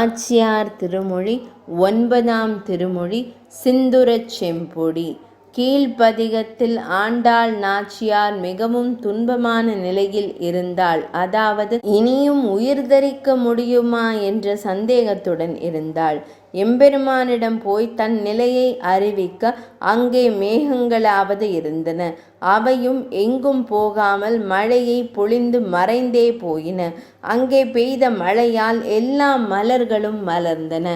நாச்சியார் திருமொழி 9ஆம் திருமொழி சிந்துரச் செம்பொடி. கீழ்ப்பதிகத்தில் ஆண்டாள் நாச்சியார் மிகவும் துன்பமான நிலையில் இருந்தாள். அதாவது இனியும் உயிர் தரிக்க முடியுமா என்ற சந்தேகத்துடன் இருந்தாள். எம்பெருமானிடம் போய் தன் நிலையை அறிவிக்க அங்கே மேகங்களாவது இருந்தன. அவையும் எங்கும் போகாமல் மழையை பொழிந்து மறைந்தே போயின. அங்கே பெய்த மழையால் எல்லா மலர்களும் மலர்ந்தன.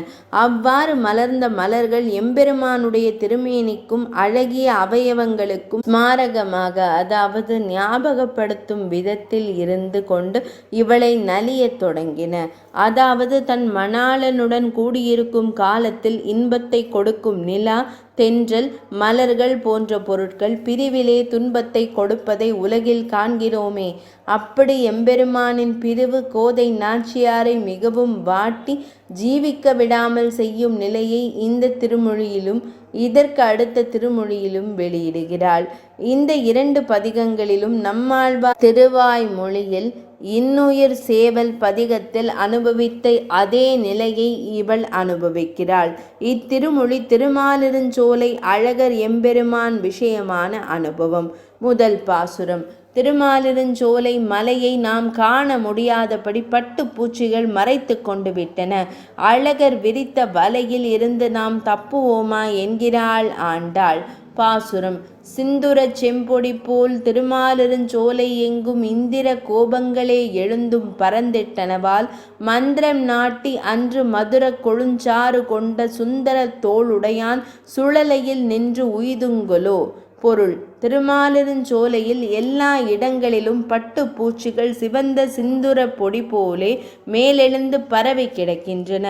அவ்வாறு மலர்ந்த மலர்கள் எம்பெருமானுடைய திருமேனிக்கும் அழகிய அவயவங்களுக்கும் ஸ்மாரகமாக, அதாவது ஞாபகப்படுத்தும் விதத்தில் இருந்து கொண்டு இவளை நலியத் தொடங்கின. அதாவது தன் மணாளனுடன் கூடியிருக்கும் காலத்தில் இன்பத்தை கொடுக்கும் நிலா, தென்றல், மலர்கள் போன்ற பொருட்கள் பிரிவிலே துன்பத்தை கொடுப்பதை உலகில் காண்கிறோமே. அப்படி எம்பெருமானின் பிரிவு கோதை நாச்சியாரை மிகவும் வாட்டி ஜீவிக்க விடாமல் செய்யும் நிலையை இந்த திருமொழியிலும் இதற்கு அடுத்த திருமொழியிலும் வெளியிடுகிறாள். இந்த 2 பதிகங்களிலும் நம்மாழ்வார் திருவாய்மொழியில் இன்னுயிர் சேவல் பதிகத்தில் அனுபவித்த அதே நிலையை இவள் அனுபவிக்கிறாள். இத்திருமொழி திருமாலிருஞ்சோலை அழகர் எம்பெருமான் விஷயமான அனுபவம். முதல் பாசுரம். திருமாலிருஞ்சோலை மலையை நாம் காண முடியாதபடி பட்டு பூச்சிகள் மறைத்து கொண்டு விட்டன. அழகர் விரித்த வலையில் இருந்து நாம் தப்புவோமா என்கிறாள் ஆண்டாள். பாசுரம். சிந்துரச் செம்பொடி போல் திருமாலிருஞ்சோலை எங்கும் இந்திர கோபங்களே எழுந்தும் பரந்திட்டனவால் மந்திரம் நாட்டி அன்று மதுர கொழுஞ்சாறு கொண்ட சுந்தர தோளுடையான் சுழலையில் நின்று உய்துங்கொலோ. பொருள். திருமாலிருஞ்சோலையில் எல்லா இடங்களிலும் பட்டு பூச்சிகள் சிவந்த சிந்துர பொடி போலே மேலெழுந்து பரவி கிடக்கின்றன.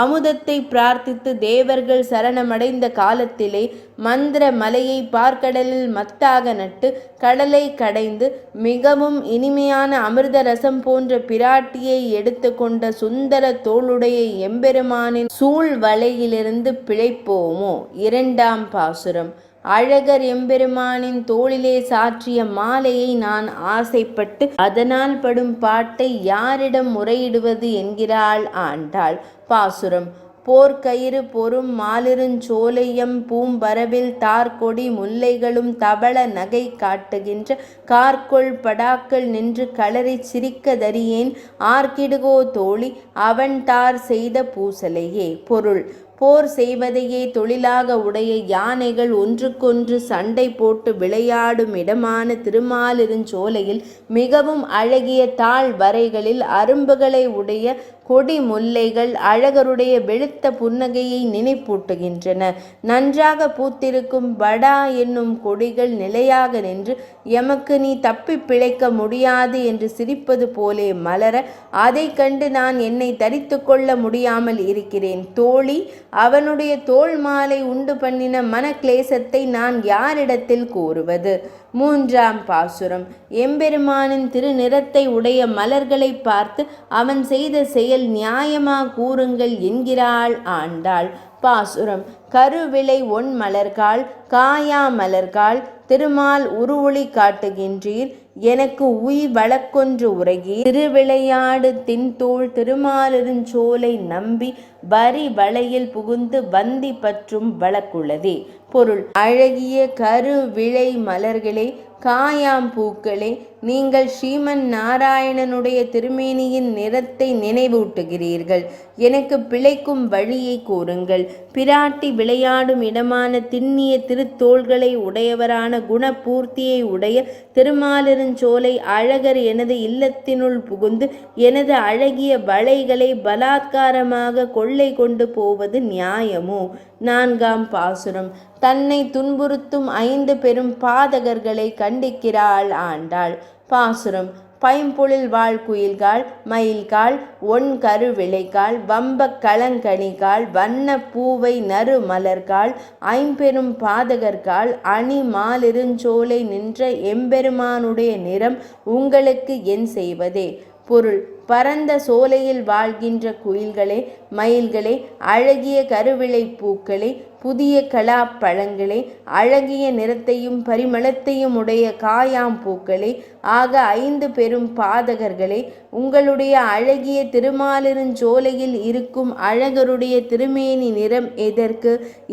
அமுதத்தை பிரார்த்தித்து தேவர்கள் சரணமடைந்த காலத்திலே மந்திர மலையை பார்க்கடலில் மத்தாக நட்டு கடலை கடைந்து மிகவும் இனிமையான அமிர்த ரசம் போன்ற பிராட்டியை எடுத்து கொண்ட சுந்தர தோளுடைய எம்பெருமானின் சூழ் வலையிலிருந்து பிழைப்போமோ. 2ஆம் பாசுரம். அழகர் எம்பெருமானின் தோளிலே சாற்றிய மாலையை நான் ஆசைப்பட்டு அதனால் படும் பாட்டை யாரிடம் முறையிடுவது என்கிறாள் ஆண்டாள். பாசுரம். போர்க்கயிறு பொறும் மாலிருஞ்சோலையம் பூம்பரவில் தார்கொடி முல்லைகளும் தவள நகை காட்டுகின்ற கார்கொள் படாக்கள் நின்று களறி சிரிக்க தரியேன் ஆர்க்கிடுகோ தோழி அவன் தார் செய்த பூசலையே. பொருள். போர் செய்வதையே தொழிலாக உடைய யானைகள் ஒன்றுக்கொன்று சண்டை போட்டு விளையாடும் இடமான திருமாலிருஞ்சோலையில் மிகவும் அழகிய தாழ் வரைகளில் அரும்புகளை உடைய கொடி முல்லைகள் அழகருடைய வெளுத்த புன்னகையை நினைப்பூட்டுகின்றன. நன்றாக பூத்திருக்கும் படா என்னும் கொடிகள் நிலையாக நின்று எமக்கு நீ தப்பி பிழைக்க முடியாது என்று சிரிப்பது போலே மலர அதை கண்டு நான் என்னை தரித்து கொள்ள முடியாமல் இருக்கிறேன். தோழி, அவனுடைய தோள் மாலை உண்டு பண்ணின மனக்லேசத்தை நான் யாரிடத்தில் கூறுவது. 3ஆம் பாசுரம். எம்பெருமானின் திருநிறத்தை உடைய மலர்களை பார்த்து அவன் செய்த செயல் நியாயமா கூறுங்கள் என்கிறாள் ஆண்டாள். பாசுரம். கருவிளை ஒன் மலர்காள் காயா மலர்காள் திருமால் உருவொளி காட்டுகின்றீர் எனக்கு உய் வழக்கொன்று உரையீர் திருவிளையாடு தின்தோள் திருமாலிருஞ்சோலை நம்பி வரி வளையில் புகுந்து வந்தி பற்றும் வழக்குள்ளதே. பொருள். அழகிய கருவிளை மலர்களே, காயாம் பூக்களே, நீங்கள் ஸ்ரீமன் நாராயணனுடைய திருமேனியின் நிறத்தை நினைவூட்டுகிறீர்கள். எனக்கு பிழைக்கும் வழியை கூறுங்கள். பிராட்டி விளையாடும் இடமான திண்ணிய திருத்தோள்களை உடையவரான குணபூர்த்தியை உடைய திருமாலிருஞ்சோலை அழகர் எனது இல்லத்தினுள் புகுந்து எனது அழகிய வளைகளை பலாத்காரமாக கொள்ளை கொண்டு போவது நியாயமோ. 4ஆம் பாசுரம். தன்னை துன்புறுத்தும் 5 பெரும் பாதகர்களை கண்டிக்கிறாள் ஆண்டாள். பாசுரம். பைம்பொழில் வாழ் குயில்காள் மயில்காள் ஒன் கருவிளைக்காள் வம்பக் களங்கணிகாள் வண்ண பூவை நறு மலர்காள் 5 பெரும் பாதகர்காள் அணி மாலிருஞ்சோலை நின்ற எம்பெருமானுடைய நிறம் உங்களுக்கு என் செய்வதே. பொருள். பரந்த சோலையில் வாழ்கின்ற குயில்களே, மயில்களே, அழகிய கருவிளை பூக்களே, புதிய கலாப்பழங்களே, அழகிய நிறத்தையும் பரிமளத்தையும் உடைய காயாம்பூக்களே, ஆக 5 பெரும் பாதகர்களே, உங்களுடைய அழகிய திருமாலிருஞ்சோலையில் இருக்கும் அழகருடைய திருமேனி நிறம் எதற்கு?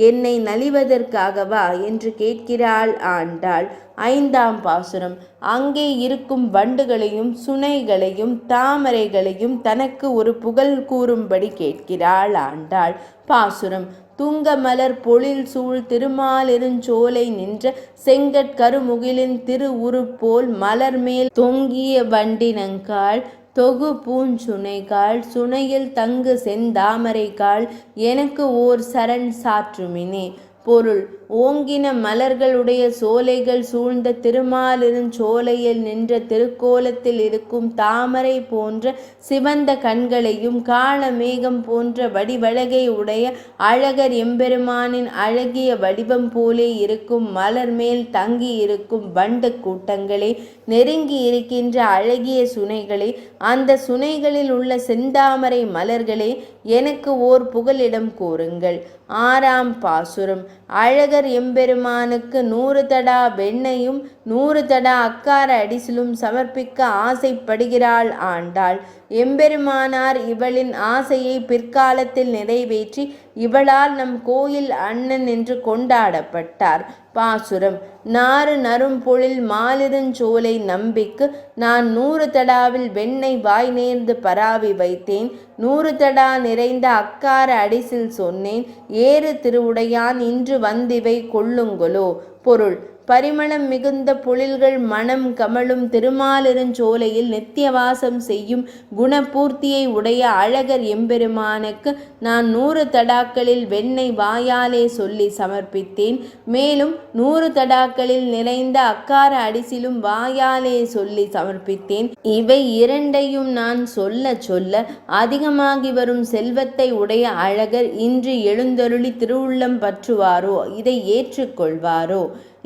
என்னை நலிவதற்காகவா என்று கேட்கிறாள் ஆண்டாள். 5ஆம் பாசுரம். அங்கே இருக்கும் வண்டுகளையும் சுனைகளையும் தாமரைகளையும் தனக்கு ஒரு புகழ் கூறும்படி கேட்கிறாள் ஆண்டாள். பாசுரம். துங்க மலர் பொழில் சூழ் திருமாலிருஞ்சோலை நின்ற செங்கட்கருமுகிலின் திரு உருப்போல் மலர்மேல் தொங்கிய வண்டினங்காள் தொகு பூஞ்சுனைகாள் சுனையில் தங்கு செந்தாமரைகாள் எனக்கு ஓர் சரண் சாற்றுமினே. பொருள். ஓங்கின மலர்களுடைய சோலைகள் சூழ்ந்த திருமாலிருஞ்சோலையில் நின்ற திருக்கோலத்தில் இருக்கும் தாமரை போன்ற சிவந்த கண்களையும் காளமேகம் போன்ற வடிவழகை உடைய அழகர் எம்பெருமானின் அழகிய வடிவம் போலே இருக்கும் மலர் மேல் தங்கி இருக்கும் வண்டு கூட்டங்களே, நெருங்கி இருக்கின்ற அழகிய சுனைகளே, அந்த சுனைகளில் உள்ள செந்தாமரை மலர்களே, எனக்கு ஓர் புகலிடம் கூறுங்கள். 6ஆம் பாசுரம். அழகர் எம்பெருமானுக்கு 100 தடா வெண்ணையும் 100 தடா அக்கார அடிசிலும் சமர்ப்பிக்க ஆசைப்படுகிறாள் ஆண்டாள். எம்பெருமானார் இவளின் ஆசையை பிற்காலத்தில் நிறைவேற்றி இவளால் நம் கோயில் அண்ணன் என்று கொண்டாடப்பட்டார். பாசுரம். நாறு நரும் பொழில் மாலிருஞ்சோலை நம்பிக்கு நான் 100 தடாவில் வெண்ணெய் வாய் நேர்ந்து பராவி வைத்தேன். 100 தடா நிறைந்த அக்கார அடிசில் சொன்னேன். ஏறு திருவுடையான் இன்று வந்திவை கொள்ளுங்களோ. பொருள். பரிமளம் மிகுந்த பொழில்கள் மனம் கமழும் திருமாலிருஞ்சோலையில் நித்தியவாசம் செய்யும் குணபூர்த்தியை உடைய அழகர் எம்பெருமானுக்கு நான் 100 தடாக்களில் வெண்ணெய் வாயாலே சொல்லி சமர்ப்பித்தேன். மேலும் 100 தடாக்களில் நிறைந்த அக்கார அடிசிலும் வாயாலே சொல்லி சமர்ப்பித்தேன். இவை இரண்டையும் நான் சொல்ல சொல்ல அதிகமாகி வரும் செல்வத்தை உடைய அழகர் இன்று எழுந்தருளி திருவுள்ளம் பற்றுவாரோ, இதை ஏற்றுக்கொள்வாரோ.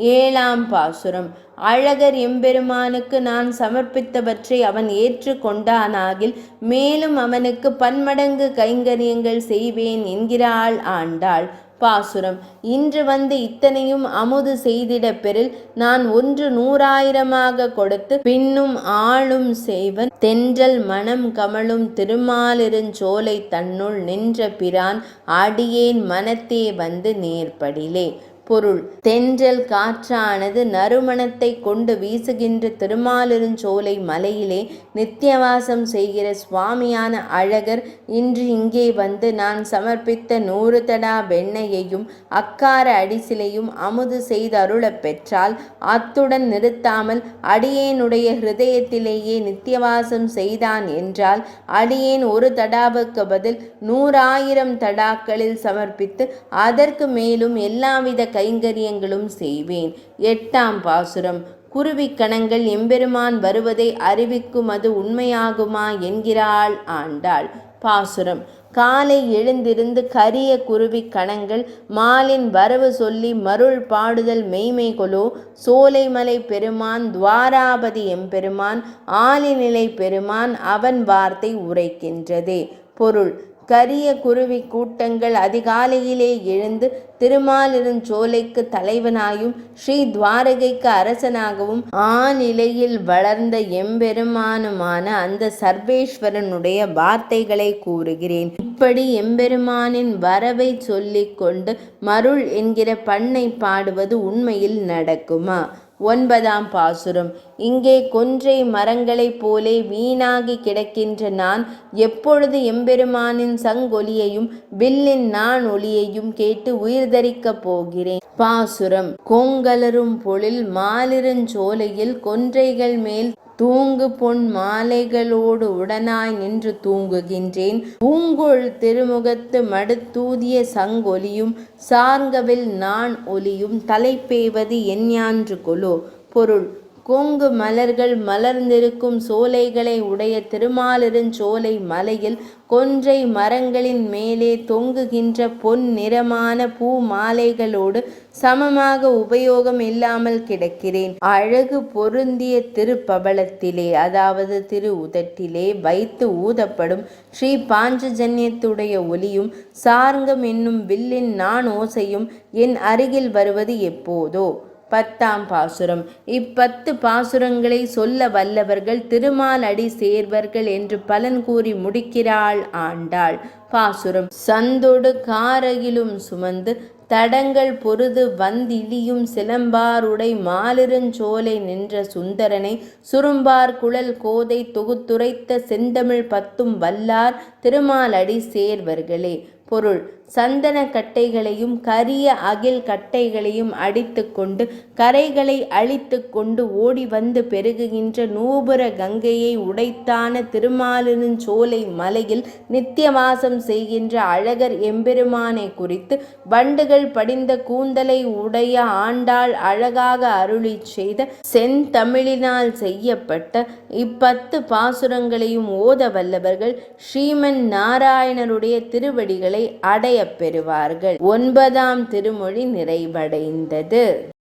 7ஆம் பாசுரம். அழகர் எம்பெருமானுக்கு நான் சமர்ப்பித்தவற்றை அவன் ஏற்று கொண்டானாகில் மேலும் அவனுக்கு பன்மடங்கு கைங்கரியங்கள் செய்வேன் என்கிறாள் ஆண்டாள். பாசுரம். இன்று வந்து இத்தனையும் அமுது செய்திட பெறில் நான் 1 100,000 கொடுத்து பின்னும் ஆளும் செய்வன் தென்றல் மனம் கமழும் திருமாலிருஞ்சோலை தன்னுள் நின்ற பிரான் அடியேன் மனத்தே வந்து நேர்படிலே. பொருள். தென்றல் காற்றானது நறுமணத்தை கொண்டு வீசுகின்ற திருமாலிருஞ்சோலை மலையிலே நித்தியவாசம் செய்கிற சுவாமியான அழகர் இன்று இங்கே வந்து நான் சமர்ப்பித்த 100 தடா வெண்ணையையும் அக்கார அடிசிலையும் அமுது செய்தருளப் பெற்றால் அத்துடன் நிறுத்தாமல் அடியேனுடைய ஹிருதயத்திலேயே நித்தியவாசம் செய்தான் என்றால் அடியேன் 1 தடாவுக்கு பதில் 100,000 தடாக்களில் சமர்ப்பித்து அதற்கு மேலும் எல்லாவித கைங்கரியங்களும் செய்வேன். 8ஆம் பாசுரம். குருவிக்கணங்கள் எம்பெருமான் வருவதை அறிவிக்கும் அது உண்மையாகுமா என்கிறாள் ஆண்டாள். பாசுரம். காலை எழுந்திருந்து கரிய குருவி கணங்கள் மாலின் வரவு சொல்லி மருள் பாடுதல் மெய்மைகொலோ. சோலைமலை பெருமான் துவாராபதி எம்பெருமான் ஆலிநிலை பெருமான் அவன் வார்த்தை உரைக்கின்றதே. பொருள். கரிய குருவி கூட்டங்கள் அதிகாலையிலே எழுந்து திருமாலிருஞ்சோலைக்கு தலைவனாயும் ஸ்ரீ துவாரகைக்கு அரசனாகவும் ஆநிலையில் வளர்ந்த எம்பெருமானுமான அந்த சர்வேஸ்வரனுடைய வார்த்தைகளை கூறுகிறேன். இப்படி எம்பெருமானின் வரவை சொல்லிக் கொண்டு மருள் என்கிற பண்ணை பாடுவது உண்மையில் நடக்குமா? 9ஆம் பாசுரம். இங்கே கொன்றை மரங்களைப் போலே வீணாகி கிடக்கின்ற நான் எப்பொழுது எம்பெருமானின் சங்கொலியையும் வில்லின் நான் ஒலியையும் கேட்டு உயிர் தரிக்கப் போகிறேன். பாசுரம். கோங்கலரும் பொழில் மாலிருஞ்சோலையில் கொன்றைகள் மேல் தூங்கு பொன் மாலைகளோடு உடனாய் நின்று தூங்குகின்றேன். பூங்கொள் திருமுகத்து மடுத்தூதிய சங்கொலியும் சார்கவில் நான் ஒலியும் தலைப்பேவது எஞ்ஞான்று கொலோ. பொருள். கொங்கு மலர்கள் மலர்ந்திருக்கும் சோலைகளை உடைய திருமாலிருஞ்சோலை மலையில் கொன்றை மரங்களின் மேலே தொங்குகின்ற பொன் நிறமான பூ மாலைகளோடு சமமாக உபயோகம் இல்லாமல் கிடக்கிறேன். அழகு பொருந்திய திருப்பபலத்திலே, அதாவது திரு உதட்டிலே வைத்து ஊதப்படும் ஸ்ரீ பாஞ்சஜன்யத்துடைய ஒலியும் சார்ங்கம் என்னும் வில்லின் நான் ஓசையும் என் அருகில் வருவது எப்போதோ. 10ஆம் பாசுரம். இ10 பாசுரங்களை சொல்ல வல்லவர்கள் திருமால் அடி சேர்வர்கள் என்று பலன் கூறி முடிக்கிறாள் ஆண்டாள். பாசுரம். சந்தொடு காரகிலும் சுமந்து தடங்கள் பொருது வந்திழியும் சிலம்பாருடை மாலிருஞ்சோலை நின்ற சுந்தரனை சுரும்பார் குழல் கோதை தொகுத்துரைத்த செந்தமிழ் 10ம் வல்லார் திருமாலடி சேர்வர்களே. பொருள். சந்தன கட்டைகளையும் கரிய அகில் கட்டைகளையும் அடித்து கொண்டு கரைகளை அழித்து கொண்டு ஓடி வந்து பெருகுகின்ற நூபுர கங்கையை உடைத்தான திருமாலிருஞ்சோலை மலையில் நித்தியவாசம் செய்கின்ற அழகர் எம்பெருமானை குறித்து வண்டுகள் படிந்த கூந்தலை உடைய ஆண்டாள் அழகாக அருளி செய்த செந்தமிழினால் செய்யப்பட்ட இ10 பாசுரங்களையும் ஓத வல்லவர்கள் ஸ்ரீமன் நாராயணருடைய திருவடிகளை அடைய பெறுவார்கள். 9ஆம் திருமொழி நிறைவடைந்தது.